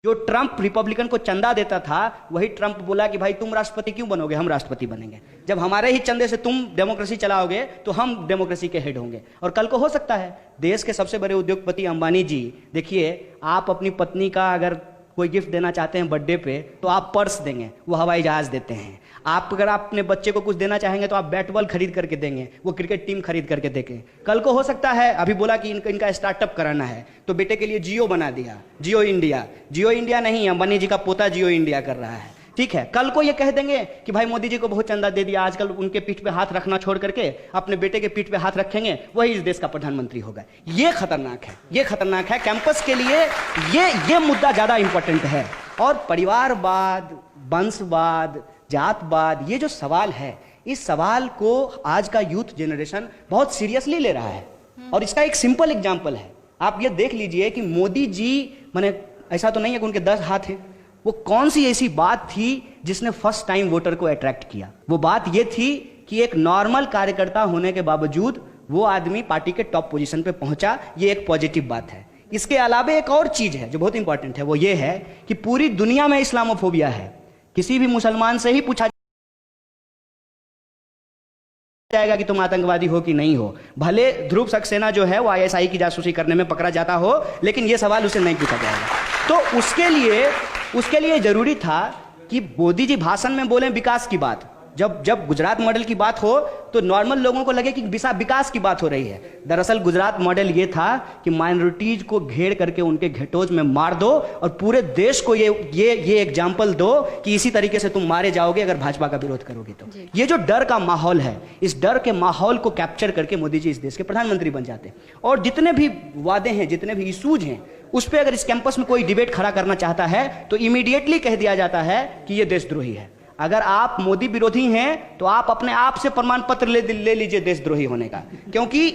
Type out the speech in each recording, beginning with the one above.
जो Trump Republican को चंदा देता था, वही ट्रंप बोला कि भाई तुम राष्ट्रपति क्यों बनोगे, हम राष्ट्रपति बनेंगे। जब हमारे ही चंदे से तुम डेमोक्रेसी चलाओगे तो हम डेमोक्रेसी के हेड होंगे। और कल को हो सकता है देश के सबसे बड़े उद्योगपति अंबानी जी, देखिए आप अपनी पत्नी का अगर कोई गिफ्ट देना चाहते हैं बर्थडे पे तो आप पर्स देंगे, वो हवाई जहाज देते हैं। आप अगर आप अपने बच्चे को कुछ देना चाहेंगे तो आप बैट बॉल खरीद करके देंगे, वो क्रिकेट टीम खरीद करके देंगे। कल को हो सकता है, अभी बोला कि इनका स्टार्टअप कराना है तो बेटे के लिए जियो बना दिया, जियो इंडिया। जियो इंडिया नहीं, अंबानी जी का पोता जियो इंडिया कर रहा है, ठीक है। कल को ये कह देंगे कि भाई मोदी जी को बहुत चंदा दे दिया, आजकल उनके पीठ पे हाथ रखना छोड़ करके अपने बेटे के पीठ पे हाथ रखेंगे, वही इस देश का प्रधानमंत्री होगा। ये खतरनाक है, ये खतरनाक है। कैंपस के लिए ये मुद्दा ज्यादा इंपॉर्टेंट है। और परिवारवाद, वंशवाद, जातवाद, ये जो सवाल है, इस सवाल को आज का यूथ जनरेशन बहुत सीरियसली ले रहा है। और इसका एक सिंपल एग्जाम्पल है, आप ये देख लीजिए कि मोदी जी, माने ऐसा तो नहीं है कि उनके 10 हाथ हैं, वो कौन सी ऐसी बात थी जिसने फर्स्ट टाइम वोटर को अट्रैक्ट किया। वो बात ये थी कि एक नॉर्मल कार्यकर्ता होने के बावजूद वो आदमी पार्टी के टॉप पोजीशन पे पहुंचा। ये एक पॉजिटिव बात है। इसके अलावा एक और चीज है जो बहुत इंपॉर्टेंट है, वो ये है कि पूरी दुनिया में इस्लामोफोबिया है। किसी भी मुसलमान से ही पूछा जाएगा कि तुम आतंकवादी हो कि नहीं हो, भले ध्रुव सक्सेना जो है वो आईएसआई की जासूसी करने में पकड़ा जाता हो, लेकिन ये सवाल उसे नहीं पूछा जाएगा। तो उसके लिए जरूरी था कि मोदी जी भाषण में बोलें विकास की बात। जब गुजरात मॉडल की बात हो तो नॉर्मल लोगों को लगे कि विकास की बात हो रही है। दरअसल गुजरात मॉडल ये था कि माइनॉरिटीज को घेर करके उनके घेटोज में मार दो और पूरे देश को ये एग्जाम्पल दो कि इसी तरीके से तुम मारे जाओगे अगर भाजपा का विरोध करोगे तो। ये जो डर का माहौल है, इस डर के माहौल को कैप्चर करके मोदी जी इस देश के प्रधानमंत्री बन जाते। और जितने भी वादे हैं, जितने भी इशूज हैं, उस पर अगर इस कैंपस में कोई डिबेट खड़ा करना चाहता है तो इमीडिएटली कह दिया जाता है कि ये देशद्रोही है। अगर आप मोदी विरोधी हैं तो आप अपने आप से प्रमाण पत्र ले लीजिए देशद्रोही होने का। क्योंकि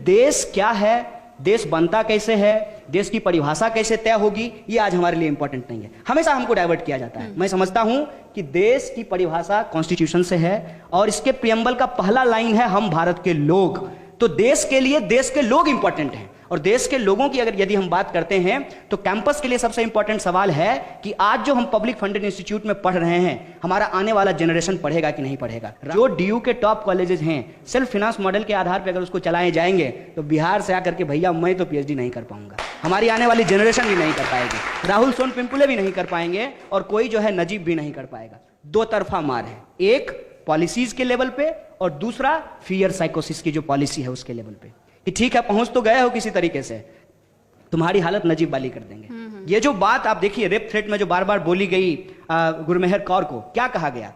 देश क्या है, देश बनता कैसे है, देश की परिभाषा कैसे तय होगी, ये आज हमारे लिए इंपॉर्टेंट नहीं है। हमेशा हमको डाइवर्ट किया जाता है। मैं समझता हूं कि देश की परिभाषा कॉन्स्टिट्यूशन से है और इसके प्रियम्बल का पहला लाइन है हम भारत के लोग। तो देश के लिए देश के लोग इंपॉर्टेंट हैं। और देश के लोगों की अगर यदि हम बात करते हैं तो कैंपस के लिए सबसे इंपॉर्टेंट सवाल है कि आज जो हम पब्लिक फंडेड इंस्टीट्यूट में पढ़ रहे हैं, हमारा आने वाला जनरेशन पढ़ेगा कि नहीं पढ़ेगा। जो डीयू के टॉप कॉलेजेस हैं, सेल्फ फाइनेंस मॉडल के आधार पर अगर उसको चलाए जाएंगे तो बिहार से आकर के भैया मैं तो पीएचडी नहीं कर पाऊंगा, हमारी आने वाली जनरेशन भी नहीं कर पाएगी, राहुल सोन पिंपुले भी नहीं कर पाएंगे और कोई जो है नजीब भी नहीं कर पाएगा। दो तरफा मार है, एक पॉलिसीज के लेवल पे और दूसरा फियर साइकोसिस की जो पॉलिसी है उसके लेवल पे कि ठीक है पहुंच तो गए हो किसी तरीके से, तुम्हारी हालत नजीब वाली कर देंगे। ये जो बात आप देखिए रेप थ्रेट में जो बार बार बोली गई गुरमेहर कौर को, क्या कहा गया?